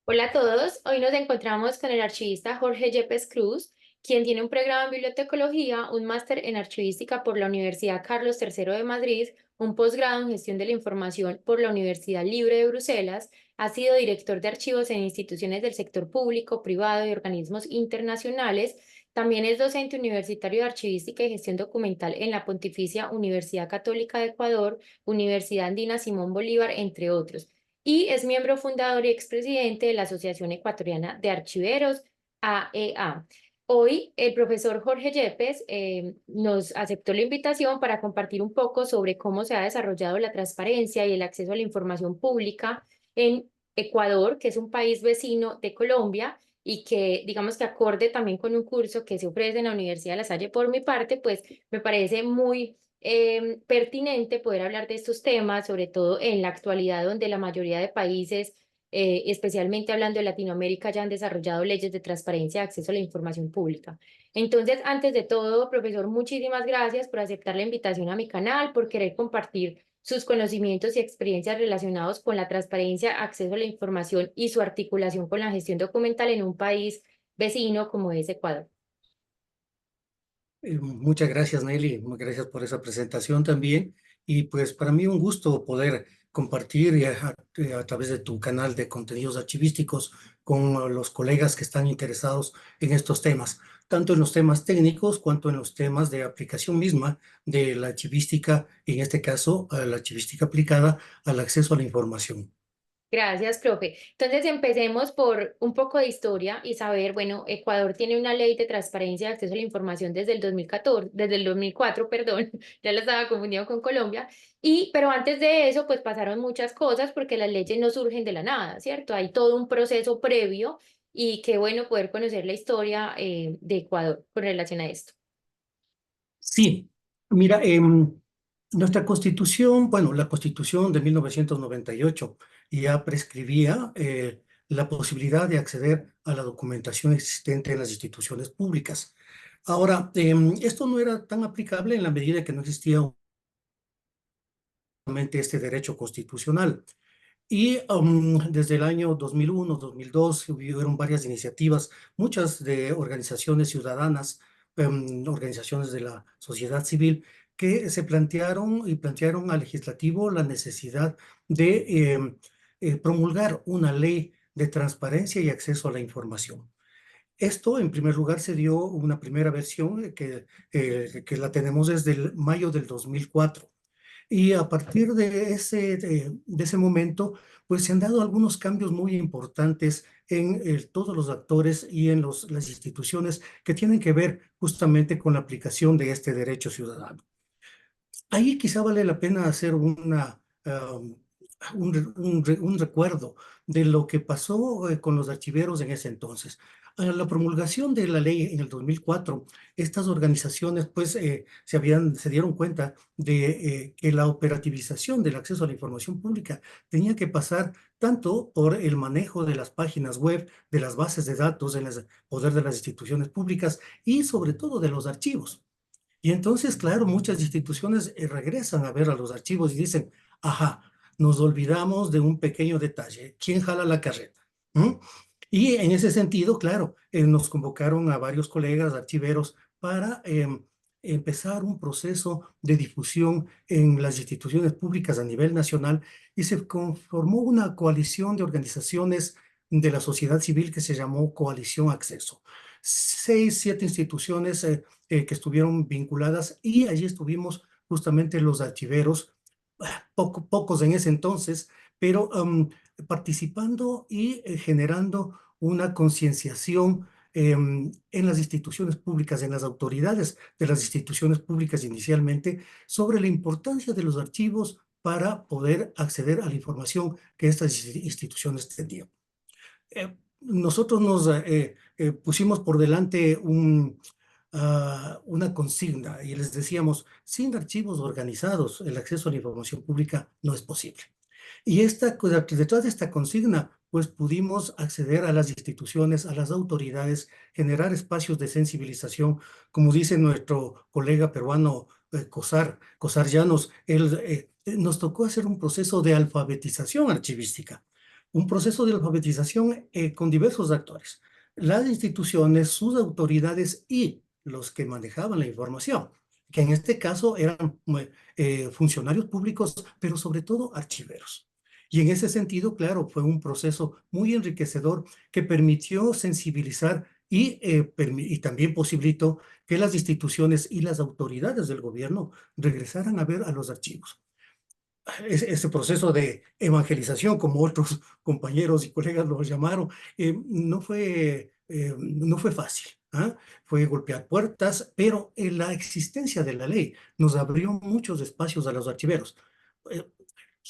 Hola a todos, hoy nos encontramos con el archivista Jorge Yepes Cruz, quien tiene un programa en bibliotecología, un máster en archivística por la Universidad Carlos III de Madrid, un posgrado en gestión de la información por la Universidad Libre de Bruselas, ha sido director de archivos en instituciones del sector público, privado y organismos internacionales. También es docente universitario de archivística y gestión documental en la Pontificia Universidad Católica de Ecuador, Universidad Andina Simón Bolívar, entre otros, y es miembro fundador y expresidente de la Asociación Ecuatoriana de Archiveros, AEA. Hoy el profesor Jorge Yepes nos aceptó la invitación para compartir un poco sobre cómo se ha desarrollado la transparencia y el acceso a la información pública en Ecuador, que es un país vecino de Colombia y que, digamos que acorde también con un curso que se ofrece en la Universidad de La Salle por mi parte, pues me parece muy pertinente poder hablar de estos temas, sobre todo en la actualidad donde la mayoría de países, especialmente hablando de Latinoamérica, ya han desarrollado leyes de transparencia y acceso a la información pública. Entonces, antes de todo, profesor, muchísimas gracias por aceptar la invitación a mi canal, por querer compartir sus conocimientos y experiencias relacionados con la transparencia, acceso a la información y su articulación con la gestión documental en un país vecino como es Ecuador. Muchas gracias, Nelly. Muchas gracias por esa presentación también. Y pues para mí un gusto poder compartir a través de tu canal de contenidos archivísticos con los colegas que están interesados en estos temas, tanto en los temas técnicos cuanto en los temas de aplicación misma de la archivística, en este caso, la archivística aplicada al acceso a la información. Gracias, profe. Entonces empecemos por un poco de historia y saber, bueno, Ecuador tiene una ley de transparencia y acceso a la información desde el 2014, desde el 2004, perdón, ya la estaba confundiendo con Colombia, pero antes de eso, pues pasaron muchas cosas porque las leyes no surgen de la nada, ¿cierto? Hay todo un proceso previo y qué bueno poder conocer la historia de Ecuador con relación a esto. Sí, mira, nuestra constitución, bueno, la constitución de 1998 ya prescribía la posibilidad de acceder a la documentación existente en las instituciones públicas. Ahora, esto no era tan aplicable en la medida que no existía obviamente este derecho constitucional. Y desde el año 2001, 2002, hubieron varias iniciativas, muchas de organizaciones ciudadanas, organizaciones de la sociedad civil, que se plantearon y plantearon al legislativo la necesidad de promulgar una ley de transparencia y acceso a la información. Esto, en primer lugar, se dio una primera versión que la tenemos desde el mayo del 2004. Y a partir de ese momento, pues se han dado algunos cambios muy importantes en todos los actores y en las instituciones que tienen que ver justamente con la aplicación de este derecho ciudadano. Ahí quizá vale la pena hacer un recuerdo de lo que pasó con los archiveros en ese entonces. A la promulgación de la ley en el 2004, estas organizaciones pues se dieron cuenta de que la operativización del acceso a la información pública tenía que pasar tanto por el manejo de las páginas web, de las bases de datos en el poder de las instituciones públicas y sobre todo de los archivos. Y entonces, claro, muchas instituciones regresan a ver a los archivos y dicen, ajá, nos olvidamos de un pequeño detalle. ¿Quién jala la carreta? ¿Mm? Y en ese sentido, claro, nos convocaron a varios colegas archiveros para empezar un proceso de difusión en las instituciones públicas a nivel nacional y se conformó una coalición de organizaciones de la sociedad civil que se llamó Coalición Acceso. 6, 7 instituciones que estuvieron vinculadas y allí estuvimos justamente los archiveros, pocos en ese entonces, pero participando y generando una concienciación en las instituciones públicas, en las autoridades de las instituciones públicas inicialmente, sobre la importancia de los archivos para poder acceder a la información que estas instituciones tenían. Nosotros nos pusimos por delante una consigna y les decíamos, sin archivos organizados, el acceso a la información pública no es posible. Y detrás de esta consigna, pues pudimos acceder a las instituciones, a las autoridades, generar espacios de sensibilización, como dice nuestro colega peruano Cosar Llanos, nos tocó hacer un proceso de alfabetización archivística un proceso de alfabetización con diversos actores, las instituciones, sus autoridades y los que manejaban la información, que en este caso eran funcionarios públicos, pero sobre todo archiveros. Y en ese sentido, claro, fue un proceso muy enriquecedor que permitió sensibilizar y también posibilitó que las instituciones y las autoridades del gobierno regresaran a ver a los archivos. Ese proceso de evangelización, como otros compañeros y colegas lo llamaron, no fue fácil. ¿Ah? Fue golpear puertas, pero la existencia de la ley nos abrió muchos espacios a los archiveros. Eh,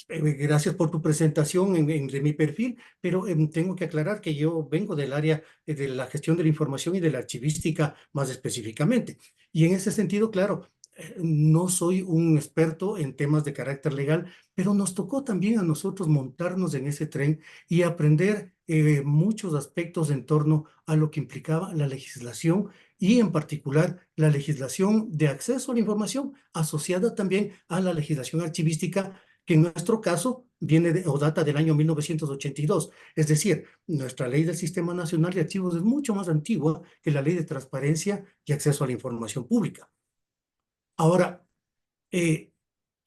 Gracias por tu presentación de mi perfil, pero tengo que aclarar que yo vengo del área de la gestión de la información y de la archivística más específicamente. Y en ese sentido, claro, no soy un experto en temas de carácter legal, pero nos tocó también a nosotros montarnos en ese tren y aprender muchos aspectos en torno a lo que implicaba la legislación y en particular la legislación de acceso a la información asociada también a la legislación archivística que en nuestro caso viene o data del año 1982. Es decir, nuestra ley del Sistema Nacional de Archivos es mucho más antigua que la ley de transparencia y acceso a la información pública. Ahora, eh,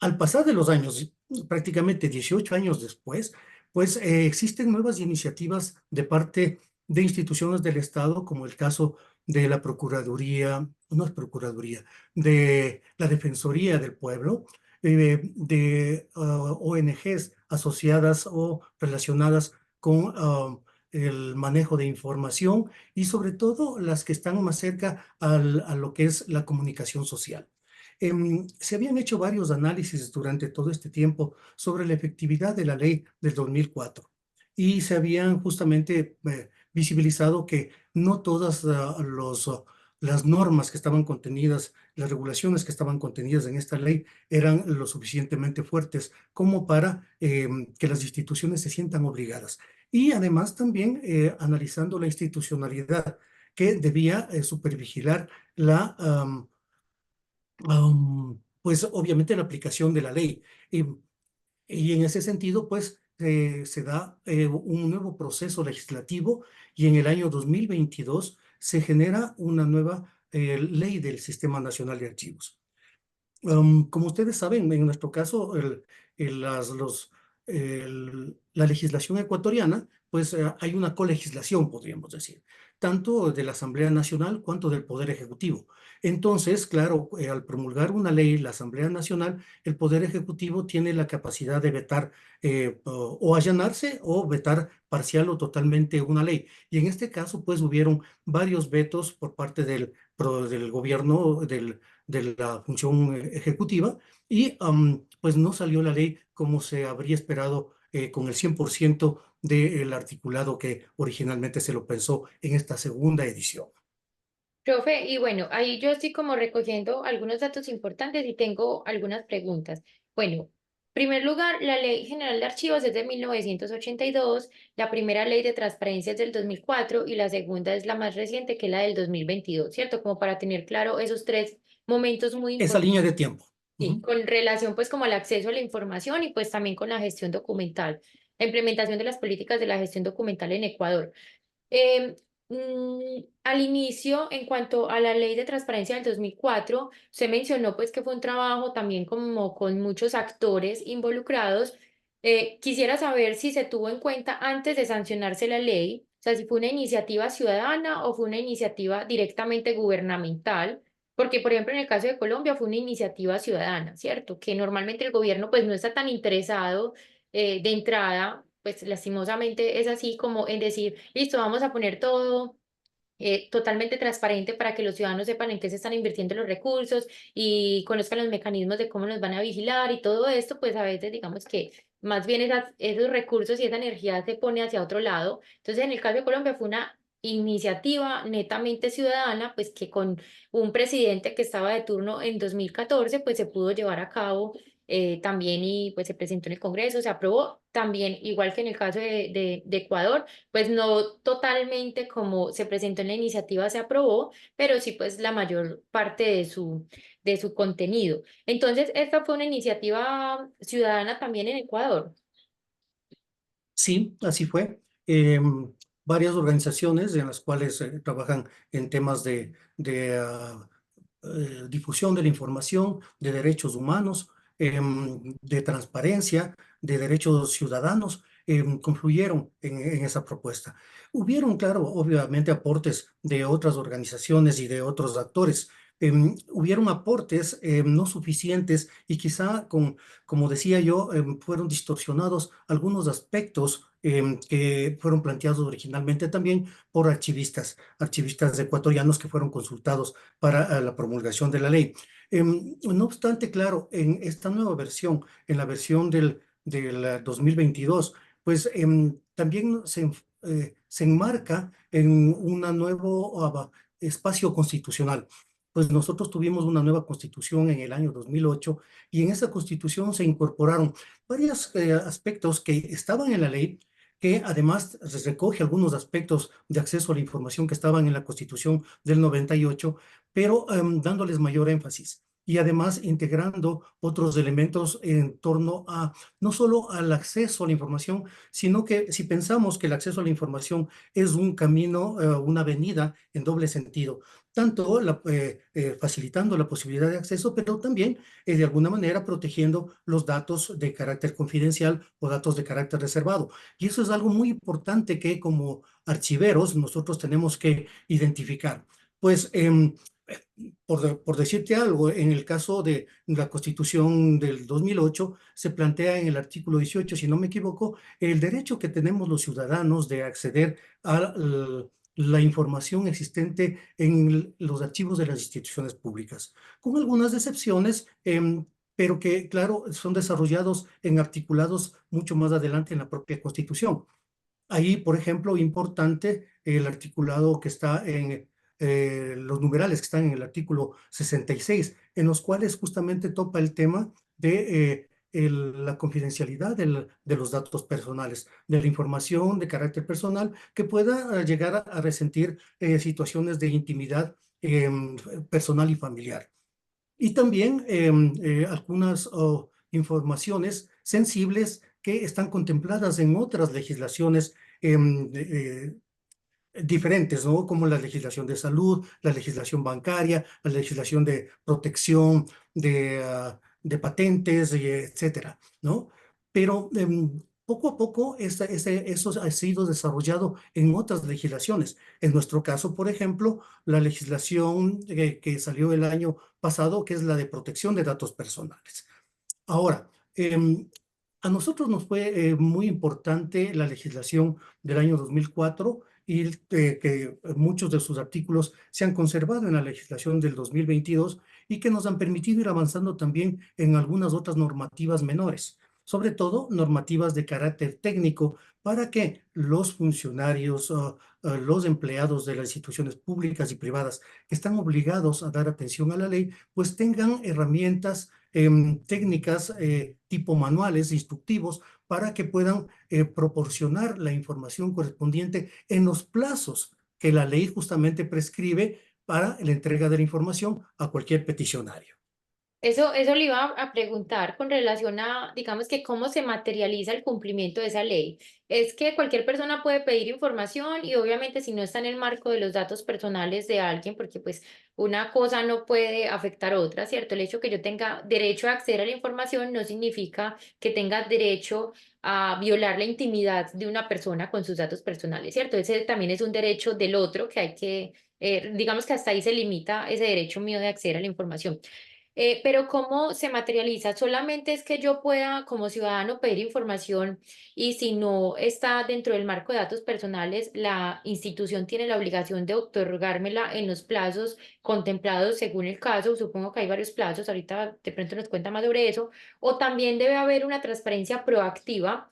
al pasar de los años, prácticamente 18 años después, pues existen nuevas iniciativas de parte de instituciones del Estado, como el caso de la Procuraduría, no es Procuraduría, de la Defensoría del Pueblo, de ONGs asociadas o relacionadas con el manejo de información y sobre todo las que están más cerca a lo que es la comunicación social. Se habían hecho varios análisis durante todo este tiempo sobre la efectividad de la ley del 2004 y se habían justamente visibilizado que no todas las normas que estaban contenidas, las regulaciones que estaban contenidas en esta ley eran lo suficientemente fuertes como para que las instituciones se sientan obligadas. Y además también analizando la institucionalidad que debía supervigilar la pues obviamente la aplicación de la ley. Y en ese sentido, pues se da un nuevo proceso legislativo y en el año 2022 se genera una nueva ley del Sistema Nacional de Archivos. Como ustedes saben, en nuestro caso, la legislación ecuatoriana, pues hay una colegislación, podríamos decir, tanto de la Asamblea Nacional cuanto del Poder Ejecutivo. Entonces, claro, al promulgar una ley, la Asamblea Nacional, el Poder Ejecutivo tiene la capacidad de vetar o allanarse o vetar parcial o totalmente una ley. Y en este caso, pues hubieron varios vetos por parte del gobierno, de la función ejecutiva y pues no salió la ley como se habría esperado con el 100% del articulado que originalmente se lo pensó en esta segunda edición. Profe, y bueno, ahí yo estoy como recogiendo algunos datos importantes y tengo algunas preguntas. Bueno, en primer lugar, la Ley General de Archivos es de 1982, la primera ley de transparencia es del 2004 y la segunda es la más reciente, que es la del 2022, ¿cierto? Como para tener claro esos tres momentos muy Esa importantes. línea de tiempo. Sí, Ujú. con relación pues como al acceso a la información y pues también con la gestión documental, la implementación de las políticas de la gestión documental en Ecuador. Em, Al inicio, en cuanto a la ley de transparencia del 2004, se mencionó pues que fue un trabajo también como con muchos actores involucrados. Quisiera saber si se tuvo en cuenta antes de sancionarse la ley, o sea, si fue una iniciativa ciudadana o fue una iniciativa directamente gubernamental, porque por ejemplo en el caso de Colombia fue una iniciativa ciudadana, ¿cierto? Que normalmente el gobierno pues no está tan interesado de entrada, pues lastimosamente es así como en decir, listo, vamos a poner todo totalmente transparente para que los ciudadanos sepan en qué se están invirtiendo los recursos y conozcan los mecanismos de cómo nos van a vigilar y todo esto, pues a veces digamos que más bien esos recursos y esa energía se pone hacia otro lado. Entonces, en el caso de Colombia fue una iniciativa netamente ciudadana, pues que con un presidente que estaba de turno en 2014, pues se pudo llevar a cabo también y pues se presentó en el Congreso, se aprobó también, igual que en el caso de Ecuador, pues no totalmente como se presentó en la iniciativa se aprobó, pero sí pues la mayor parte de su contenido. Entonces, esta fue una iniciativa ciudadana también en Ecuador. Sí, así fue. Varias organizaciones en las cuales trabajan en temas de difusión de la información, de derechos humanos, de transparencia, de derechos ciudadanos, confluyeron en esa propuesta. Hubieron, claro, obviamente aportes de otras organizaciones y de otros actores. Hubieron aportes no suficientes y quizá, como decía yo, fueron distorsionados algunos aspectos que fueron planteados originalmente también por archivistas ecuatorianos que fueron consultados para la promulgación de la ley. No obstante, claro, en esta nueva versión, en la versión del 2022, pues también se enmarca en un nuevo espacio constitucional. Pues nosotros tuvimos una nueva constitución en el año 2008 y en esa constitución se incorporaron varios aspectos que estaban en la ley, que además recoge algunos aspectos de acceso a la información que estaban en la Constitución del 98, pero dándoles mayor énfasis y además integrando otros elementos en torno a no solo al acceso a la información, sino que si pensamos que el acceso a la información es un camino, una avenida en doble sentido, tanto facilitando la posibilidad de acceso, pero también de alguna manera protegiendo los datos de carácter confidencial o datos de carácter reservado. Y eso es algo muy importante que como archiveros nosotros tenemos que identificar. Pues por decirte algo, en el caso de la Constitución del 2008, se plantea en el artículo 18, si no me equivoco, el derecho que tenemos los ciudadanos de acceder a la información existente en los archivos de las instituciones públicas, con algunas excepciones, pero que, claro, son desarrollados en articulados mucho más adelante en la propia Constitución. Ahí, por ejemplo, importante el articulado que está en los numerales que están en el artículo 66, en los cuales justamente topa el tema de la confidencialidad de los datos personales, de la información de carácter personal que pueda llegar a resentir situaciones de intimidad personal y familiar. Y también algunas informaciones sensibles que están contempladas en otras legislaciones diferentes, ¿no? Como la legislación de salud, la legislación bancaria, la legislación de protección de patentes, y etcétera, ¿no? Pero poco a poco eso ha sido desarrollado en otras legislaciones. En nuestro caso, por ejemplo, la legislación que salió el año pasado, que es la de protección de datos personales. Ahora, a nosotros nos fue muy importante la legislación del año 2004 y que muchos de sus artículos se han conservado en la legislación del 2022 y que nos han permitido ir avanzando también en algunas otras normativas menores, sobre todo normativas de carácter técnico para que los funcionarios, los empleados de las instituciones públicas y privadas que están obligados a dar atención a la ley, pues tengan herramientas técnicas tipo manuales, instructivos, para que puedan proporcionar la información correspondiente en los plazos que la ley justamente prescribe para la entrega de la información a cualquier peticionario. Eso le iba a preguntar con relación a, digamos que cómo se materializa el cumplimiento de esa ley. Es que cualquier persona puede pedir información y obviamente si no está en el marco de los datos personales de alguien, porque pues una cosa no puede afectar a otra, ¿cierto? El hecho que yo tenga derecho a acceder a la información no significa que tenga derecho a violar la intimidad de una persona con sus datos personales, ¿cierto? Ese también es un derecho del otro que hay que, digamos que hasta ahí se limita ese derecho mío de acceder a la información. Pero ¿cómo se materializa? Solamente es que yo pueda como ciudadano pedir información y si no está dentro del marco de datos personales, la institución tiene la obligación de otorgármela en los plazos contemplados según el caso. Supongo que hay varios plazos, ahorita de pronto nos cuenta más sobre eso. O también debe haber una transparencia proactiva,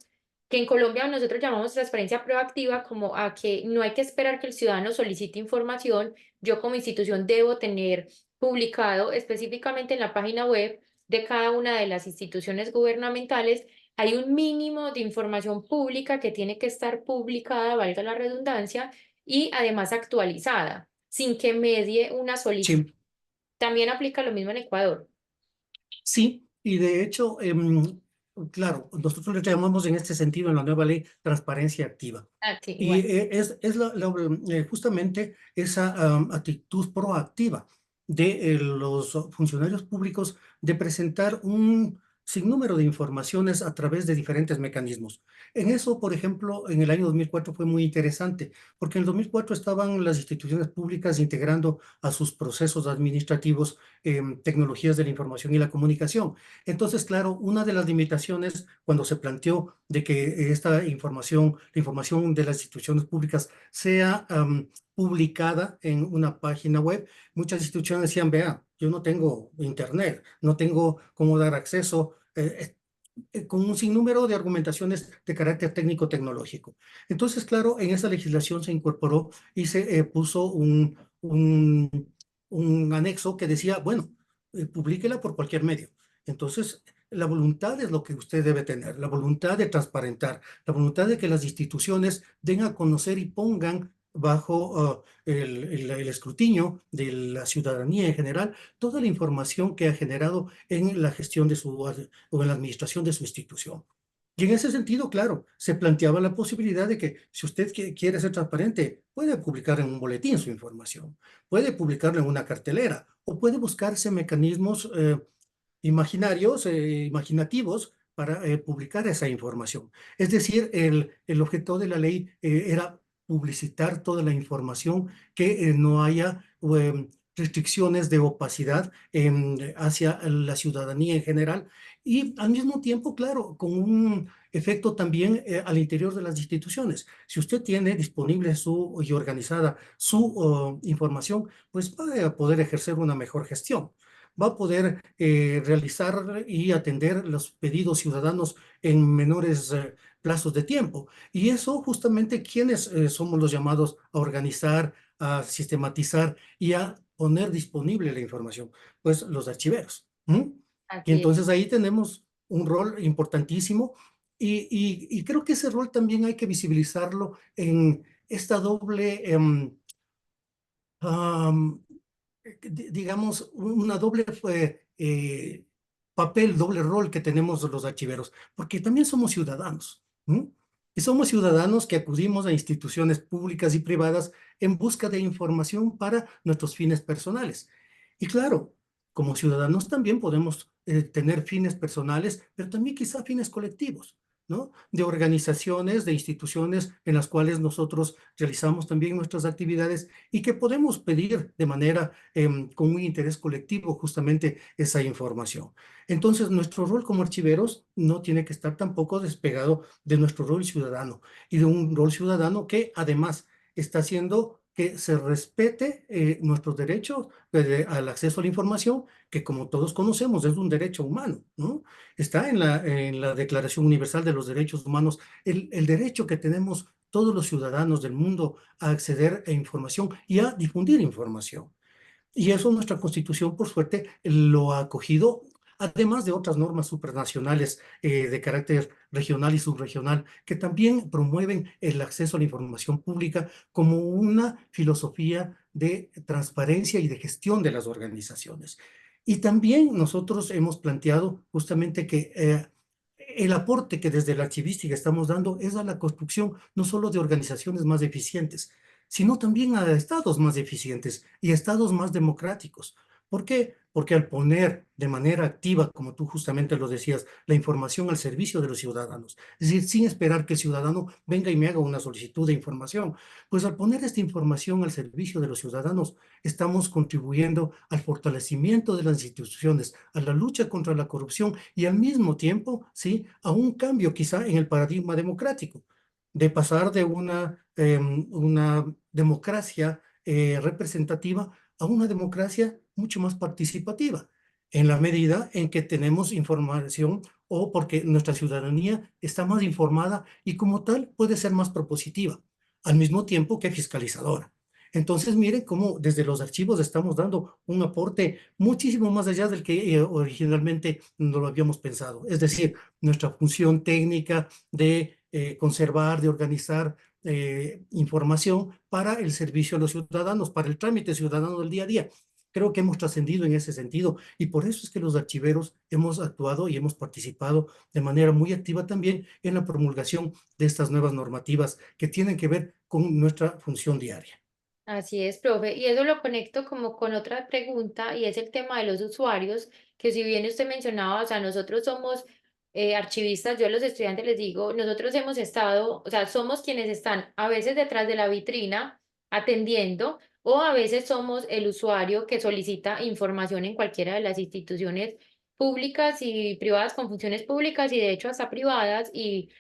que en Colombia nosotros llamamos transparencia proactiva como a que no hay que esperar que el ciudadano solicite información. Yo como institución debo tener publicado específicamente en la página web de cada una de las instituciones gubernamentales. Hay un mínimo de información pública que tiene que estar publicada, valga la redundancia, y además actualizada, sin que medie una solicitud. Sí, También aplica lo mismo en Ecuador. sí, y de hecho, claro, nosotros le llamamos en este sentido en la nueva ley transparencia activa. Ah, sí, Y igual. es justamente esa actitud proactiva de los funcionarios públicos de presentar un sinnúmero de informaciones a través de diferentes mecanismos. En eso, por ejemplo, en el año 2004 fue muy interesante, porque en el 2004 estaban las instituciones públicas integrando a sus procesos administrativos tecnologías de la información y la comunicación. Entonces, claro, una de las limitaciones cuando se planteó de que esta información, la información de las instituciones públicas sea publicada en una página web, muchas instituciones decían, vea, yo no tengo internet, no tengo cómo dar acceso, con un sinnúmero de argumentaciones de carácter técnico-tecnológico. Entonces, claro, en esa legislación se incorporó y se puso un anexo que decía, bueno, publíquela por cualquier medio. Entonces, la voluntad es lo que usted debe tener, la voluntad de transparentar, la voluntad de que las instituciones den a conocer y pongan bajo el escrutinio de la ciudadanía en general toda la información que ha generado en la gestión de su o en la administración de su institución. Y en ese sentido, claro, se planteaba la posibilidad de que si usted quiere ser transparente, puede publicar en un boletín su información, puede publicarlo en una cartelera o puede buscarse mecanismos imaginarios, imaginativos para publicar esa información. Es decir, el objeto de la ley era publicitar toda la información, que no haya restricciones de opacidad hacia la ciudadanía en general y al mismo tiempo, claro, con un efecto también al interior de las instituciones. Si usted tiene disponible y organizada su información, pues va a poder ejercer una mejor gestión, va a poder realizar y atender los pedidos ciudadanos en menores plazos de tiempo. Y eso justamente quienes somos los llamados a organizar, a sistematizar y a poner disponible la información, pues los archiveros. ¿M? Y Así es. entonces ahí tenemos un rol importantísimo y creo que ese rol también hay que visibilizarlo en esta doble digamos, una doble papel, doble rol que tenemos los archiveros, porque también somos ciudadanos. ¿M? Y somos ciudadanos que acudimos a instituciones públicas y privadas en busca de información para nuestros fines personales. Y claro, como ciudadanos también podemos tener fines personales, pero también quizá fines colectivos, ¿no? De organizaciones, de instituciones en las cuales nosotros realizamos también nuestras actividades y que podemos pedir de manera con un interés colectivo justamente esa información. Entonces, nuestro rol como archiveros no tiene que estar tampoco despegado de nuestro rol ciudadano y de un rol ciudadano que además está haciendo que se respete nuestros derechos al acceso a la información, que como todos conocemos es un derecho humano, ¿no? Está en la Declaración Universal de los Derechos Humanos el derecho que tenemos todos los ciudadanos del mundo a acceder a información y a difundir información. Y eso nuestra Constitución, por suerte, lo ha acogido, además de otras normas supranacionales de carácter regional y subregional, que también promueven el acceso a la información pública como una filosofía de transparencia y de gestión de las organizaciones. Y también nosotros hemos planteado justamente que el aporte que desde la archivística estamos dando es a la construcción no solo de organizaciones más eficientes, sino también a estados más eficientes y a estados más democráticos. ¿Por qué? Porque al poner de manera activa, como tú justamente lo decías, la información al servicio de los ciudadanos, es decir, sin esperar que el ciudadano venga y me haga una solicitud de información, pues al poner esta información al servicio de los ciudadanos, estamos contribuyendo al fortalecimiento de las instituciones, a la lucha contra la corrupción y al mismo tiempo, ¿sí?, a un cambio quizá en el paradigma democrático, de pasar de una democracia representativa a una democracia mucho más participativa, en la medida en que tenemos información o porque nuestra ciudadanía está más informada y como tal puede ser más propositiva, al mismo tiempo que fiscalizadora. Entonces, miren cómo desde los archivos estamos dando un aporte muchísimo más allá del que originalmente no lo habíamos pensado. Es decir, nuestra función técnica de conservar, de organizar información para el servicio a los ciudadanos, para el trámite ciudadano del día a día. creo que hemos trascendido en ese sentido y por eso es que los archiveros hemos actuado y hemos participado de manera muy activa también en la promulgación de estas nuevas normativas que tienen que ver con nuestra función diaria. Así es, profe. Y eso lo conecto como con otra pregunta y es el tema de los usuarios, que si bien usted mencionaba, o sea, nosotros somos archivistas, yo a los estudiantes les digo, nosotros hemos estado, o sea, somos quienes están a veces detrás de la vitrina atendiendo o a veces somos el usuario que solicita información en cualquiera de las instituciones públicas y privadas con funciones públicas y de hecho hasta privadas y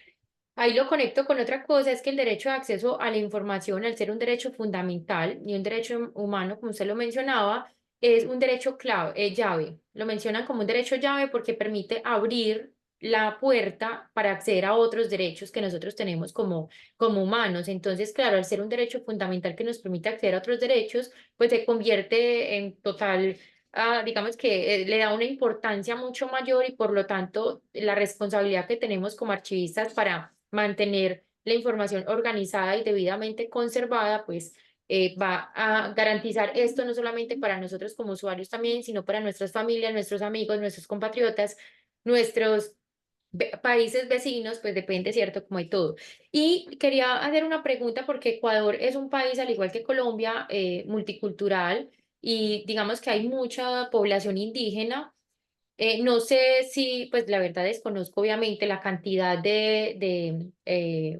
ahí lo conecto con otra cosa, es que el derecho de acceso a la información, al ser un derecho fundamental y un derecho humano, como usted lo mencionaba, es un derecho clave, llave. Lo mencionan como un derecho llave porque permite abrir la puerta para acceder a otros derechos que nosotros tenemos como humanos. Entonces, claro, al ser un derecho fundamental que nos permite acceder a otros derechos, pues se convierte en total, digamos que le da una importancia mucho mayor y por lo tanto la responsabilidad que tenemos como archivistas para mantener la información organizada y debidamente conservada, pues va a garantizar esto no solamente para nosotros como usuarios también, sino para nuestras familias, nuestros amigos, nuestros compatriotas, nuestros países vecinos, pues depende, ¿cierto? Como hay todo. Y quería hacer una pregunta porque Ecuador es un país, al igual que Colombia, multicultural y digamos que hay mucha población indígena. No sé si, pues la verdad desconozco obviamente la cantidad de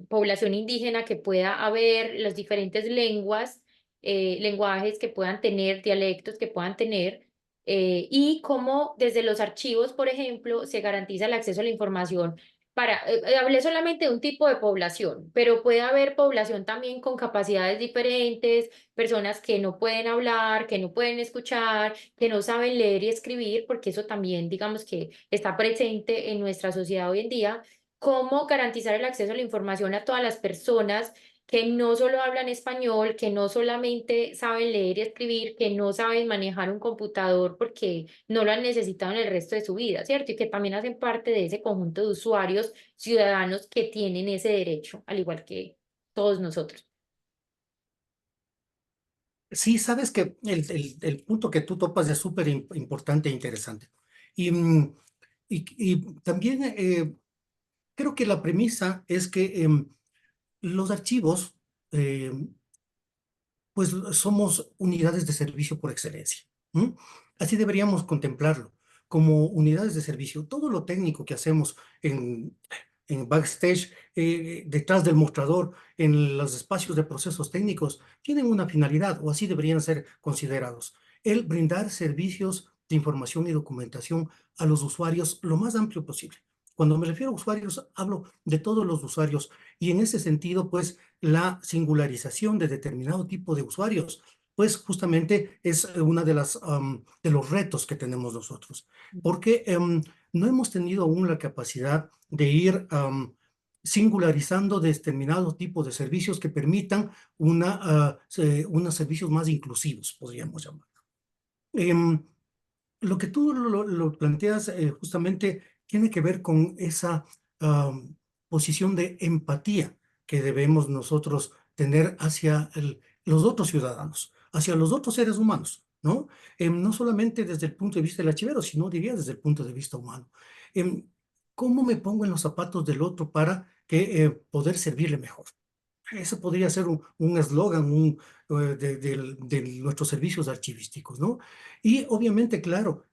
población indígena que pueda haber, las diferentes lenguas, lenguajes que puedan tener, dialectos que puedan tener, y cómo desde los archivos, por ejemplo, se garantiza el acceso a la información para, hablé solamente de un tipo de población, pero puede haber población también con capacidades diferentes, personas que no pueden hablar, que no pueden escuchar, que no saben leer y escribir, porque eso también, digamos que está presente en nuestra sociedad hoy en día, cómo garantizar el acceso a la información a todas las personas que no solo hablan español, que no solamente saben leer y escribir, que no saben manejar un computador porque no lo han necesitado en el resto de su vida, ¿cierto? Y que también hacen parte de ese conjunto de usuarios, ciudadanos que tienen ese derecho, al igual que todos nosotros. Sí, sabes que el punto que tú topas es súper importante e interesante. Y, y también creo que la premisa es que los archivos, em, pues somos unidades de servicio por excelencia. ¿M? Así deberíamos contemplarlo, como unidades de servicio. Todo lo técnico que hacemos en backstage, detrás del mostrador, en los espacios de procesos técnicos, tienen una finalidad, o así deberían ser considerados. El brindar servicios de información y documentación a los usuarios lo más amplio posible. Cuando me refiero a usuarios, hablo de todos los usuarios y en ese sentido, pues, la singularización de determinado tipo de usuarios, pues justamente es una de las de los retos que tenemos nosotros, porque no hemos tenido aún la capacidad de ir singularizando determinado tipo de servicios que permitan unos servicios más inclusivos, podríamos llamar. Em, lo que tú lo planteas justamente tiene que ver con esa am, posición de empatía que debemos nosotros tener hacia los otros ciudadanos, hacia los otros seres humanos, ¿no? No solamente desde el punto de vista del archivero, sino diría desde el punto de vista humano. Em, ¿Cómo me pongo en los zapatos del otro para poder servirle mejor? Eso podría ser un eslogan de nuestros servicios archivísticos, ¿no? Y obviamente, claro,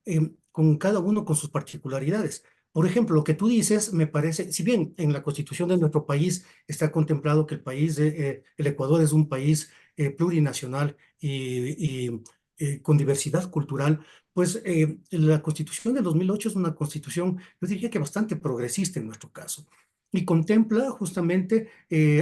con cada uno con sus particularidades. Por ejemplo, lo que tú dices me parece, si bien en la constitución de nuestro país está contemplado que el Ecuador es un país plurinacional y con diversidad cultural, pues la constitución de 2008 es una constitución, yo diría que bastante progresista en nuestro caso y contempla justamente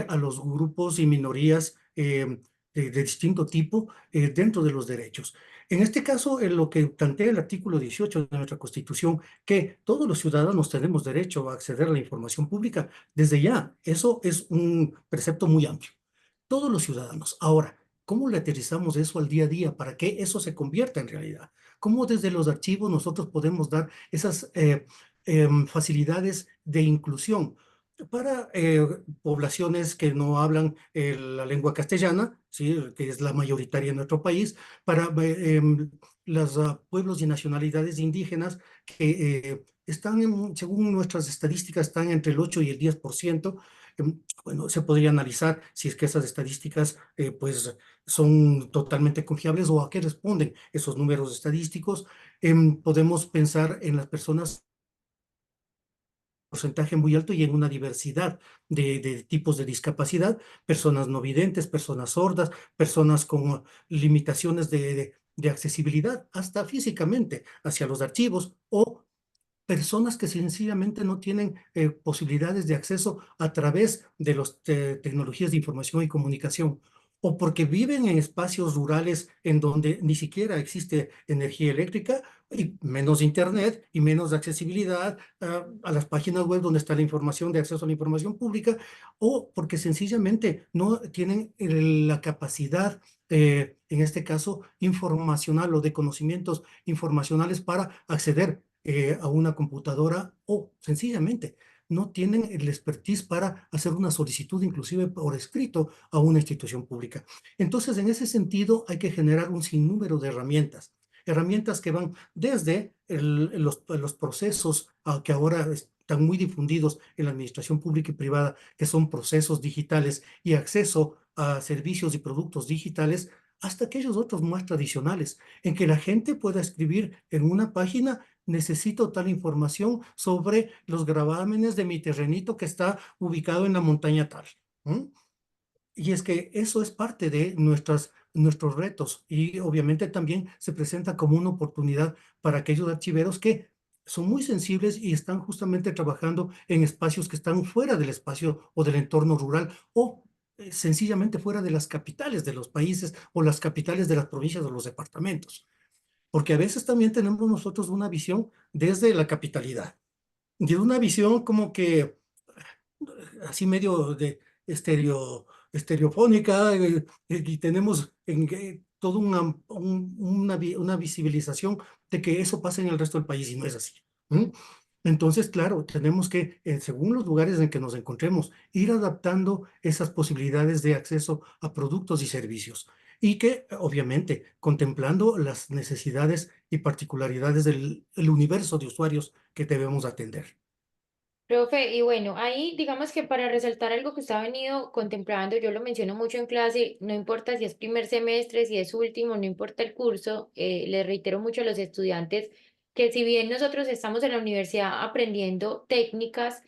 a los grupos y minorías de distinto tipo dentro de los derechos. En este caso, en lo que plantea el artículo 18 de nuestra Constitución, que todos los ciudadanos tenemos derecho a acceder a la información pública, desde ya, eso es un precepto muy amplio. Todos los ciudadanos. Ahora, ¿cómo le aterrizamos eso al día a día para que eso se convierta en realidad? ¿Cómo desde los archivos nosotros podemos dar esas facilidades de inclusión? Para poblaciones que no hablan la lengua castellana, ¿sí? Que es la mayoritaria en nuestro país, para los pueblos y nacionalidades indígenas que están, según nuestras estadísticas, están entre el 8 y el 10%. Bueno, se podría analizar si es que esas estadísticas pues son totalmente confiables o a qué responden esos números estadísticos. Podemos pensar en las personas porcentaje muy alto y en una diversidad de tipos de discapacidad, personas no videntes, personas sordas, personas con limitaciones de accesibilidad, hasta físicamente, hacia los archivos, o personas que sencillamente no tienen posibilidades de acceso a través de las tecnologías de información y comunicación, o porque viven en espacios rurales en donde ni siquiera existe energía eléctrica y menos internet y menos accesibilidad a las páginas web donde está la información de acceso a la información pública, o porque sencillamente no tienen la capacidad, en este caso, informacional o de conocimientos informacionales para acceder a una computadora o sencillamente no tienen el expertise para hacer una solicitud inclusive por escrito a una institución pública. Entonces, en ese sentido, hay que generar un sinnúmero de herramientas, herramientas que van desde los procesos que ahora están muy difundidos en la administración pública y privada, que son procesos digitales y acceso a servicios y productos digitales, hasta aquellos otros más tradicionales, en que la gente pueda escribir en una página: necesito tal información sobre los gravámenes de mi terrenito que está ubicado en la montaña tal. ¿Mm? Y es que eso es parte de nuestros retos y obviamente también se presenta como una oportunidad para aquellos archiveros que son muy sensibles y están justamente trabajando en espacios que están fuera del espacio o del entorno rural o sencillamente fuera de las capitales de los países o las capitales de las provincias o los departamentos. Porque a veces también tenemos nosotros una visión desde la capitalidad, de una visión como que así medio de estereofónica, y tenemos toda una visibilización de que eso pasa en el resto del país y no es así. ¿Mm? Entonces, claro, tenemos que, según los lugares en que nos encontremos, ir adaptando esas posibilidades de acceso a productos y servicios. Y que, obviamente, contemplando las necesidades y particularidades del el universo de usuarios que debemos atender. Profe, y bueno, ahí digamos que para resaltar algo que usted ha venido contemplando, yo lo menciono mucho en clase, no importa si es primer semestre, si es último, no importa el curso, le reitero mucho a los estudiantes que si bien nosotros estamos en la universidad aprendiendo técnicas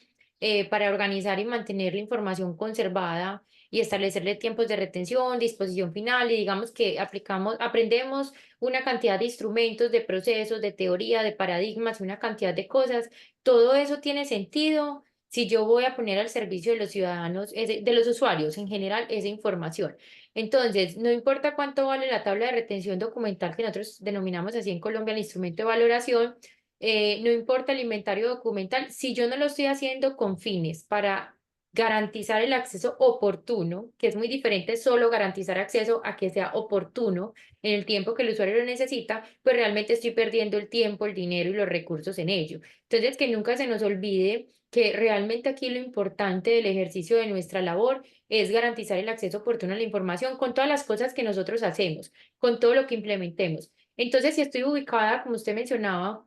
para organizar y mantener la información conservada y establecerle tiempos de retención, disposición final, y digamos que aprendemos una cantidad de instrumentos, de procesos, de teoría, de paradigmas, una cantidad de cosas. Todo eso tiene sentido si yo voy a poner al servicio de los ciudadanos, de los usuarios en general, esa información. Entonces, no importa cuánto vale la tabla de retención documental, que nosotros denominamos así en Colombia el instrumento de valoración, no importa el inventario documental, si yo no lo estoy haciendo con fines para garantizar el acceso oportuno, que es muy diferente solo garantizar acceso a que sea oportuno en el tiempo que el usuario lo necesita, pues realmente estoy perdiendo el tiempo, el dinero y los recursos en ello. Entonces, que nunca se nos olvide que realmente aquí lo importante del ejercicio de nuestra labor es garantizar el acceso oportuno a la información con todas las cosas que nosotros hacemos, con todo lo que implementemos. Entonces, si estoy ubicada, como usted mencionaba,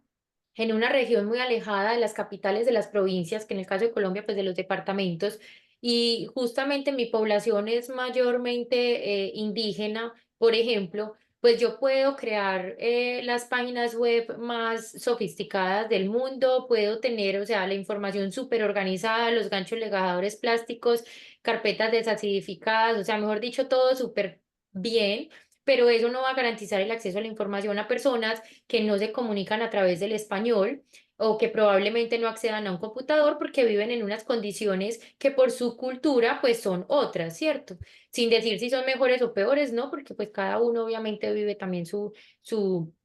en una región muy alejada de las capitales de las provincias, que en el caso de Colombia, pues de los departamentos, y justamente mi población es mayormente indígena, por ejemplo, pues yo puedo crear las páginas web más sofisticadas del mundo, puedo tener, o sea, la información súper organizada, los ganchos legadores plásticos, carpetas desacidificadas, o sea, mejor dicho, todo súper bien, pero eso no va a garantizar el acceso a la información a personas que no se comunican a través del español o que probablemente no accedan a un computador porque viven en unas condiciones que por su cultura pues son otras, ¿cierto? Sin decir si son mejores o peores, ¿no? Porque pues cada uno obviamente vive también su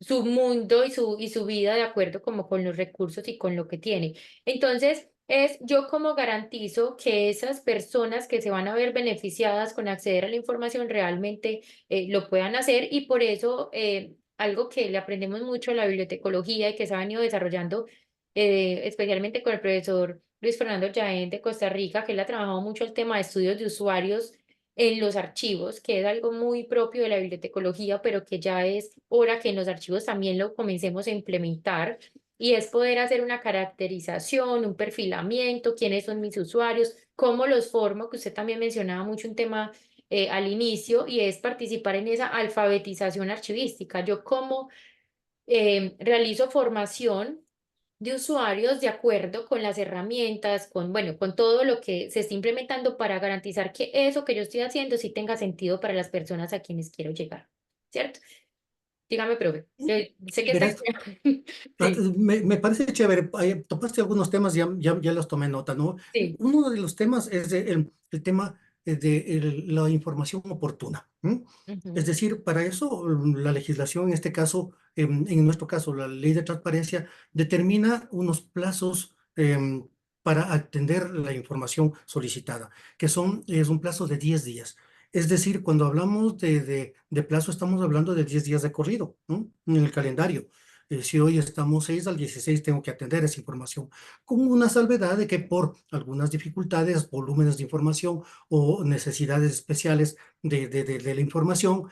mundo y su vida de acuerdo como con los recursos y con lo que tiene. Entonces, es yo como garantizo que esas personas que se van a ver beneficiadas con acceder a la información realmente lo puedan hacer y por eso algo que le aprendemos mucho a la bibliotecología y que se ha venido desarrollando especialmente con el profesor Luis Fernando Jaén de Costa Rica, que él ha trabajado mucho el tema de estudios de usuarios. en los archivos, que es algo muy propio de la bibliotecología, pero que ya es hora que en los archivos también lo comencemos a implementar, y es poder hacer una caracterización, un perfilamiento, quiénes son mis usuarios, cómo los formo, que usted también mencionaba mucho un tema al inicio, y es participar en esa alfabetización archivística. Yo cómo realizo formación de usuarios de acuerdo con las herramientas, con, bueno, con todo lo que se está implementando para garantizar que eso que yo estoy haciendo sí tenga sentido para las personas a quienes quiero llegar, ¿cierto? Dígame, profe. Sé que está... Verás, Sí, me parece chévere. Topaste algunos temas, ya los tomé nota, ¿no? sí. Uno de los temas es el tema de la información oportuna. ¿M? Es Ujú, decir, para eso la legislación, en este caso, en nuestro caso, la ley de transparencia, determina unos plazos para atender la información solicitada, es un plazo de 10 días. Es decir, cuando hablamos de plazo, estamos hablando de 10 días de corrido, ¿no? En el calendario. Si hoy estamos 6 al 16 tengo que atender esa información, con una salvedad de que por algunas dificultades, volúmenes de información o necesidades especiales de la información,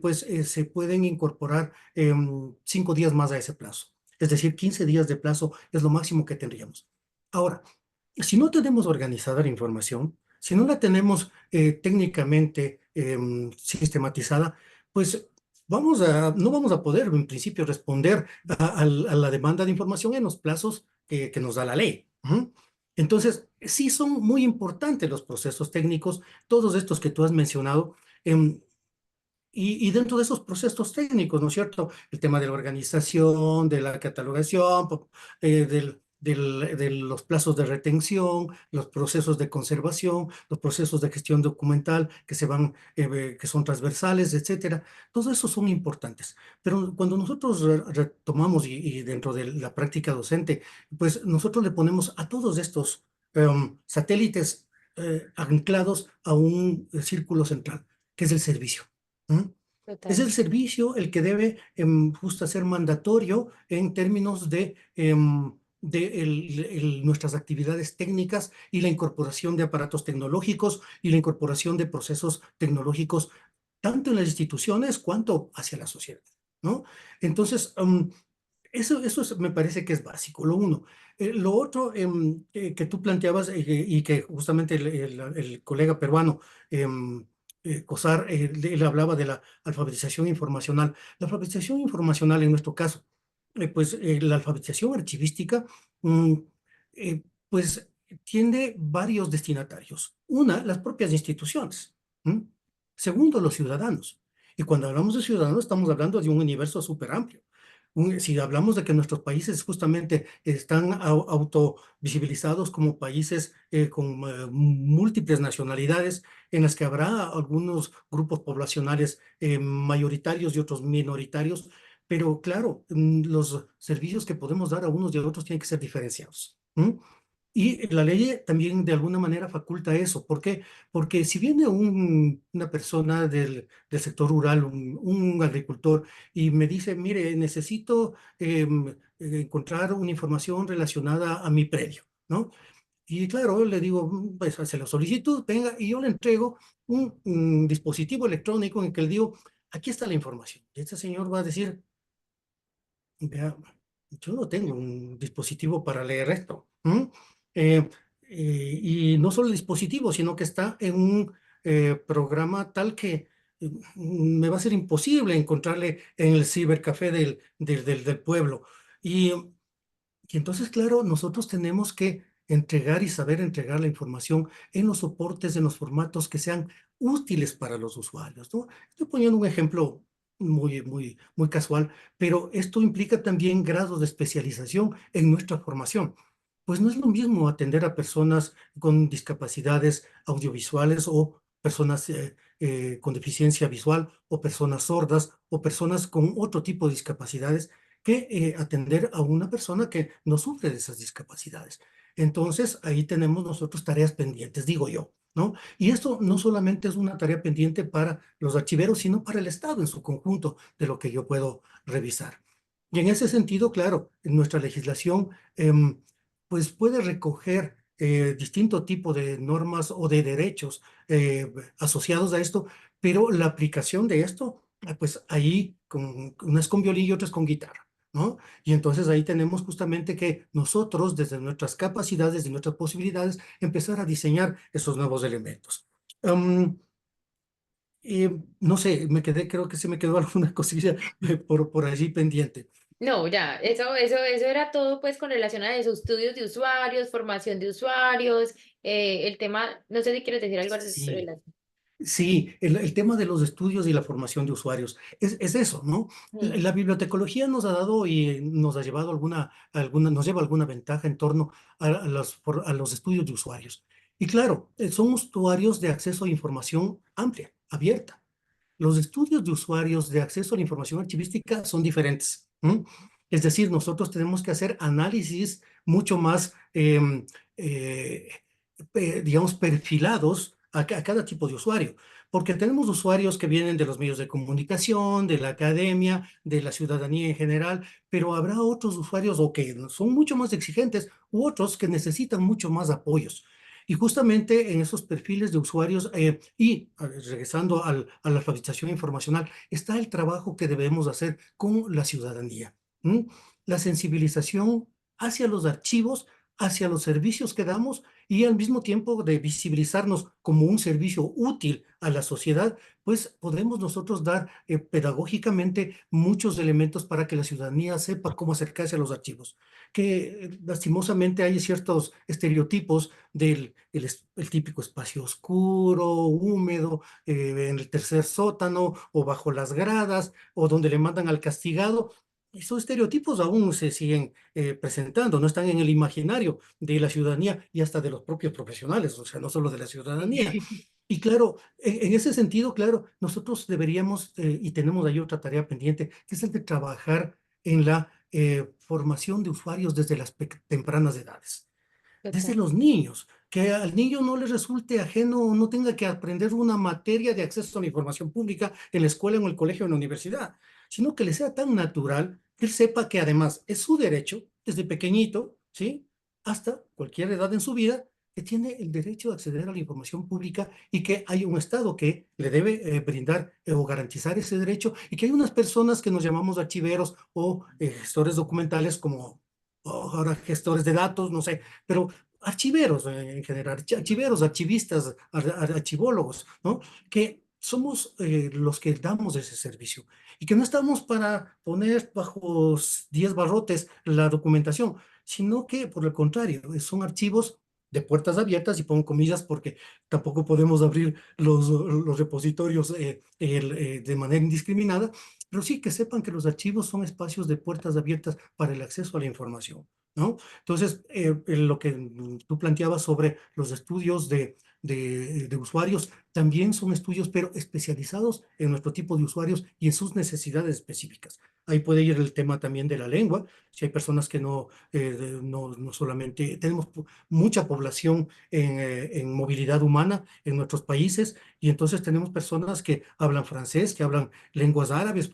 pues se pueden incorporar 5 días más a ese plazo. Es decir, 15 días de plazo es lo máximo que tendríamos. Ahora, si no tenemos organizada la información, si no la tenemos técnicamente sistematizada, pues no vamos a poder en principio responder a la demanda de información en los plazos que nos da la ley. Ujú. Entonces, sí son muy importantes los procesos técnicos, todos estos que tú has mencionado. em, y dentro de esos procesos técnicos, ¿no es cierto? El tema de la organización, de la catalogación, de los plazos de retención, los procesos de conservación, los procesos de gestión documental que son transversales, etcétera. Todos esos son importantes. Pero cuando nosotros retomamos y dentro de la práctica docente, pues nosotros le ponemos a todos estos satélites anclados a un círculo central, que es el servicio. ¿Mm? Es el totalmente. servicio el que debe justo ser mandatorio en términos de nuestras actividades técnicas y la incorporación de aparatos tecnológicos y la incorporación de procesos tecnológicos tanto en las instituciones cuanto hacia la sociedad, ¿no? Entonces, me parece que es básico, lo uno. Lo otro que tú planteabas y que justamente el colega peruano, Cosar, él hablaba de la alfabetización informacional. La alfabetización informacional en nuestro caso, la alfabetización archivística, mm, pues tiene varios destinatarios. Una, las propias instituciones. ¿M? Segundo, los ciudadanos. Y cuando hablamos de ciudadanos, estamos hablando de un universo súper amplio. Si hablamos de que nuestros países justamente están autovisibilizados como países con múltiples nacionalidades, en las que habrá algunos grupos poblacionales mayoritarios y otros minoritarios, pero claro, los servicios que podemos dar a unos y a otros tienen que ser diferenciados. ¿M? Y la ley también de alguna manera faculta eso. ¿Por qué? Porque si viene una persona del sector rural, un agricultor, y me dice, mire, necesito encontrar una información relacionada a mi predio, ¿no? Y claro, le digo, pues hace la solicitud, venga, y yo le entrego un dispositivo electrónico en el que le digo, aquí está la información. Y este señor va a decir, vea, yo no tengo un dispositivo para leer esto. ¿M? Eh, y no solo el dispositivo, sino que está en un programa tal que me va a ser imposible encontrarle en el cibercafé del pueblo. Y, y entonces, claro, nosotros tenemos que entregar y saber entregar la información en los soportes, en los formatos que sean útiles para los usuarios, ¿no? Estoy poniendo un ejemplo muy casual, pero esto implica también grados de especialización en nuestra formación. Pues no es lo mismo atender a personas con discapacidades audiovisuales o personas con deficiencia visual o personas sordas o personas con otro tipo de discapacidades que atender a una persona que no sufre de esas discapacidades. Entonces, ahí tenemos nosotros tareas pendientes, digo yo, ¿no? Y esto no solamente es una tarea pendiente para los archiveros, sino para el Estado en su conjunto, de lo que yo puedo revisar. Y en ese sentido, claro, en nuestra legislación, pues puede recoger distinto tipo de normas o de derechos asociados a esto, pero la aplicación de esto, pues ahí unas con violín y otras con guitarra, ¿no? Y entonces ahí tenemos justamente que nosotros, desde nuestras capacidades, desde nuestras posibilidades, empezar a diseñar esos nuevos elementos. Am, no sé, creo que se me quedó alguna cosilla por allí pendiente. No, ya, eso era todo pues con relación a esos estudios de usuarios, formación de usuarios, el tema, no sé si quieres decir algo sobre Sí, la... sí, el tema de los estudios y la formación de usuarios es eso, ¿no? Mm, La bibliotecología nos ha dado y nos ha llevado nos lleva alguna ventaja en torno a los estudios de usuarios. Y claro, son usuarios de acceso a información amplia, abierta. Los estudios de usuarios de acceso a la información archivística son diferentes. ¿M? Es decir, nosotros tenemos que hacer análisis mucho más, eh, digamos, perfilados a cada tipo de usuario, porque tenemos usuarios que vienen de los medios de comunicación, de la academia, de la ciudadanía en general, pero habrá otros usuarios o que son mucho más exigentes u otros que necesitan mucho más apoyos. Y justamente en esos perfiles de usuarios regresando a la alfabetización informacional, está el trabajo que debemos hacer con la ciudadanía. ¿M? La sensibilización hacia los archivos, hacia los servicios que damos y al mismo tiempo de visibilizarnos como un servicio útil a la sociedad, pues podemos nosotros dar pedagógicamente muchos elementos para que la ciudadanía sepa cómo acercarse a los archivos. Que lastimosamente hay ciertos estereotipos el típico espacio oscuro, húmedo, en el tercer sótano o bajo las gradas o donde le mandan al castigado. Esos estereotipos aún se siguen presentando, no están en el imaginario de la ciudadanía y hasta de los propios profesionales, o sea, no solo de la ciudadanía. Y claro, en ese sentido, claro, nosotros deberíamos, y tenemos ahí otra tarea pendiente, que es el de trabajar en la formación de usuarios desde las tempranas edades, desde total. los niños, que al niño no le resulte ajeno, no tenga que aprender una materia de acceso a la información pública en la escuela, en el colegio, en la universidad, sino que le sea tan natural que él sepa que además es su derecho, desde pequeñito, ¿sí? Hasta cualquier edad en su vida, que tiene el derecho de acceder a la información pública y que hay un Estado que le debe brindar o garantizar ese derecho y que hay unas personas que nos llamamos archiveros o gestores documentales como ahora gestores de datos, no sé, pero archiveros en general, archiveros, archivistas, archivólogos, ¿no? Que somos los que damos ese servicio y que no estamos para poner bajo 10 barrotes la documentación, sino que por el contrario, son archivos de puertas abiertas y pongo comillas porque tampoco podemos abrir los repositorios de manera indiscriminada, pero sí que sepan que los archivos son espacios de puertas abiertas para el acceso a la información, ¿no? Entonces, lo que tú planteabas sobre los estudios de usuarios también son estudios, pero especializados en nuestro tipo de usuarios y en sus necesidades específicas. Ahí puede ir el tema también de la lengua. Si hay personas que no solamente, tenemos mucha población en movilidad humana en nuestros países y entonces tenemos personas que hablan francés, que hablan lenguas árabes,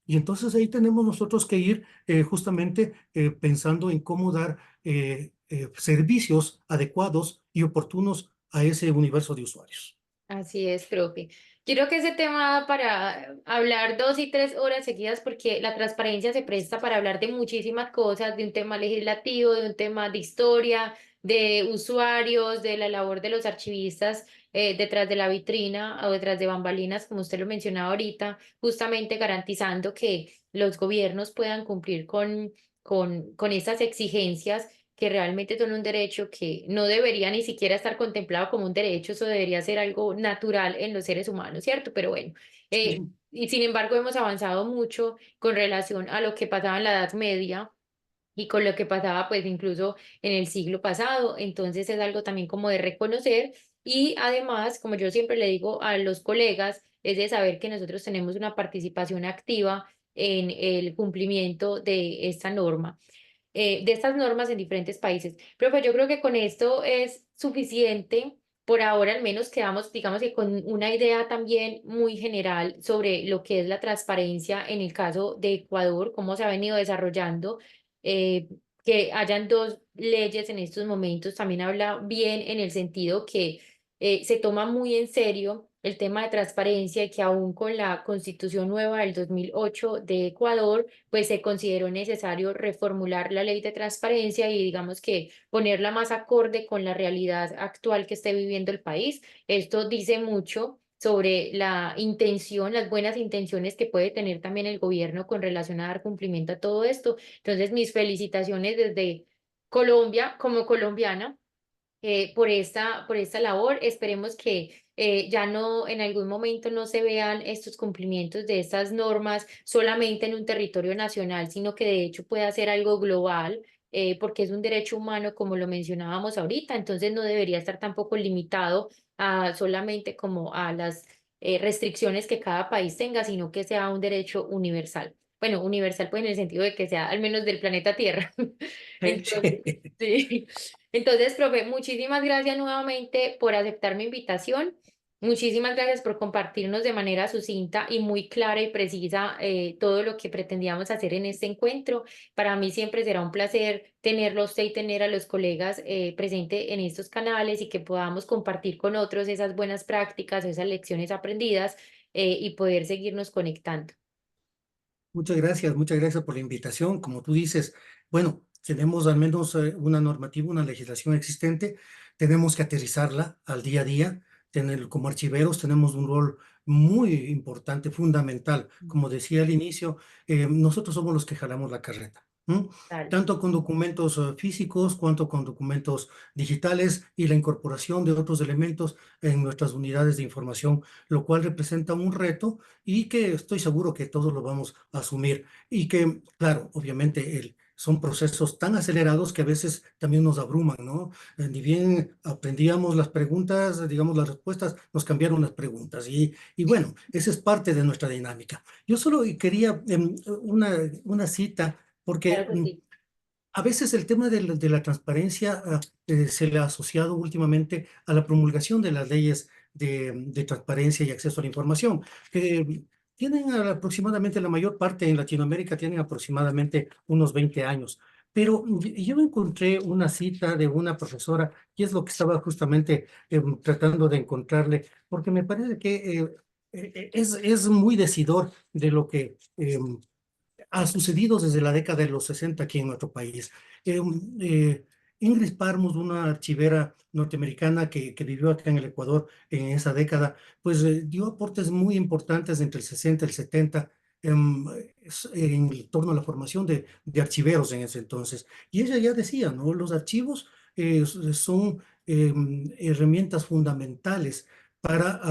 y entonces ahí tenemos nosotros que ir justamente pensando en cómo dar servicios adecuados y oportunos a ese universo de usuarios. Así es, profe. Quiero que ese tema da para hablar 2 y 3 horas seguidas porque la transparencia se presta para hablar de muchísimas cosas, de un tema legislativo, de un tema de historia, de usuarios, de la labor de los archivistas detrás de la vitrina o detrás de bambalinas, como usted lo mencionaba ahorita, justamente garantizando que los gobiernos puedan cumplir con estas exigencias que realmente son un derecho que no debería ni siquiera estar contemplado como un derecho, eso debería ser algo natural en los seres humanos, ¿cierto? Pero bueno, Sí, y sin embargo hemos avanzado mucho con relación a lo que pasaba en la Edad Media y con lo que pasaba pues incluso en el siglo pasado, entonces es algo también como de reconocer y además, como yo siempre le digo a los colegas, es de saber que nosotros tenemos una participación activa en el cumplimiento de esta norma de estas normas en diferentes países. Profe, yo creo que con esto es suficiente. Por ahora al menos quedamos, digamos que con una idea también muy general sobre lo que es la transparencia en el caso de Ecuador, cómo se ha venido desarrollando, eh, que hayan dos leyes en estos momentos también habla bien en el sentido que se toma muy en serio el tema de transparencia y que aún con la constitución nueva del 2008 de Ecuador, pues se consideró necesario reformular la ley de transparencia y digamos que ponerla más acorde con la realidad actual que esté viviendo el país. Esto dice mucho sobre la intención, las buenas intenciones que puede tener también el gobierno con relación a dar cumplimiento a todo esto. Entonces, mis felicitaciones desde Colombia, como colombiana, por esta labor. Esperemos que ya no en algún momento no se vean estos cumplimientos de estas normas solamente en un territorio nacional, sino que de hecho pueda ser algo global, porque es un derecho humano, como lo mencionábamos ahorita, entonces no debería estar tampoco limitado a solamente como a las restricciones que cada país tenga, sino que sea un derecho universal. Bueno, universal pues en el sentido de que sea al menos del planeta Tierra. Entonces, sí. Entonces, profe, muchísimas gracias nuevamente por aceptar mi invitación. Muchísimas gracias por compartirnos de manera sucinta y muy clara y precisa todo lo que pretendíamos hacer en este encuentro. Para mí siempre será un placer tenerlo a usted y tener a los colegas presente en estos canales y que podamos compartir con otros esas buenas prácticas, esas lecciones aprendidas y poder seguirnos conectando. Muchas gracias por la invitación. Como tú dices, bueno, tenemos al menos una normativa, una legislación existente, tenemos que aterrizarla al día a día. Como archiveros tenemos un rol muy importante, fundamental. Como decía al inicio, nosotros somos los que jalamos la carreta. ¿M? Dale. Tanto con documentos físicos cuanto con documentos digitales y la incorporación de otros elementos en nuestras unidades de información, lo cual representa un reto y que estoy seguro que todos lo vamos a asumir. Y que, claro, obviamente son procesos tan acelerados que a veces también nos abruman, ¿no? Ni bien aprendíamos las preguntas, digamos, las respuestas, nos cambiaron las preguntas. Y bueno, esa es parte de nuestra dinámica. Yo solo quería una cita, porque Claro que sí. a veces el tema de la transparencia se le ha asociado últimamente a la promulgación de las leyes de transparencia y acceso a la información, que tienen aproximadamente, la mayor parte en Latinoamérica tienen aproximadamente unos 20 años. Pero yo encontré una cita de una profesora, y es lo que estaba justamente tratando de encontrarle, porque me parece que es muy decidor de lo que ha sucedido desde la década de los 60 aquí en nuestro país. Ingrid Parmus, una archivera norteamericana que vivió acá en el Ecuador en esa década, pues dio aportes muy importantes entre el 60 y el 70 em, en torno a la formación de archiveros en ese entonces. Y ella ya decía, ¿no? Los archivos son herramientas fundamentales para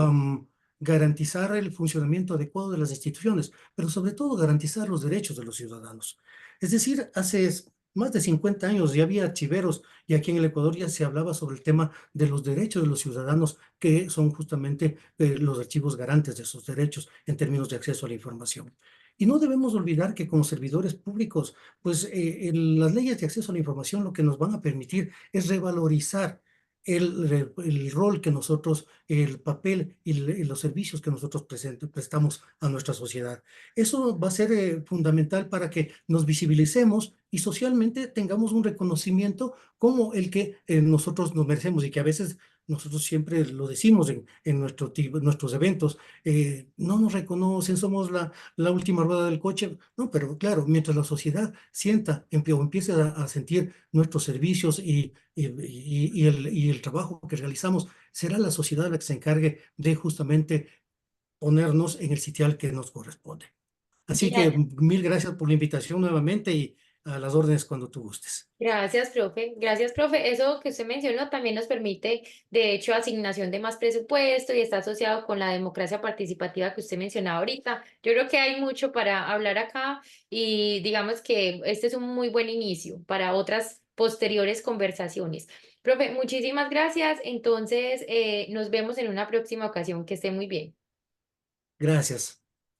garantizar el funcionamiento adecuado de las instituciones, pero sobre todo garantizar los derechos de los ciudadanos. Es decir, hace más de 50 años ya había archiveros y aquí en el Ecuador ya se hablaba sobre el tema de los derechos de los ciudadanos, que son justamente los archivos garantes de esos derechos en términos de acceso a la información. Y no debemos olvidar que como servidores públicos, pues las leyes de acceso a la información lo que nos van a permitir es revalorizar el rol que nosotros, el papel y los servicios que nosotros prestamos a nuestra sociedad. Eso va a ser fundamental para que nos visibilicemos y socialmente tengamos un reconocimiento como el que nosotros nos merecemos y que a veces nosotros siempre lo decimos nuestros eventos, no nos reconocen, somos la última rueda del coche. No, pero claro, mientras la sociedad sienta, o empiece a sentir nuestros servicios y el trabajo que realizamos, será la sociedad la que se encargue de justamente ponernos en el sitial que nos corresponde. Así que mil gracias por la invitación nuevamente y a las órdenes cuando tú gustes. Gracias, profe. Gracias, profe. Eso que usted mencionó también nos permite, de hecho, asignación de más presupuesto y está asociado con la democracia participativa que usted mencionaba ahorita. Yo creo que hay mucho para hablar acá y digamos que este es un muy buen inicio para otras posteriores conversaciones. Profe, muchísimas gracias. Entonces, nos vemos en una próxima ocasión. Que esté muy bien. Gracias.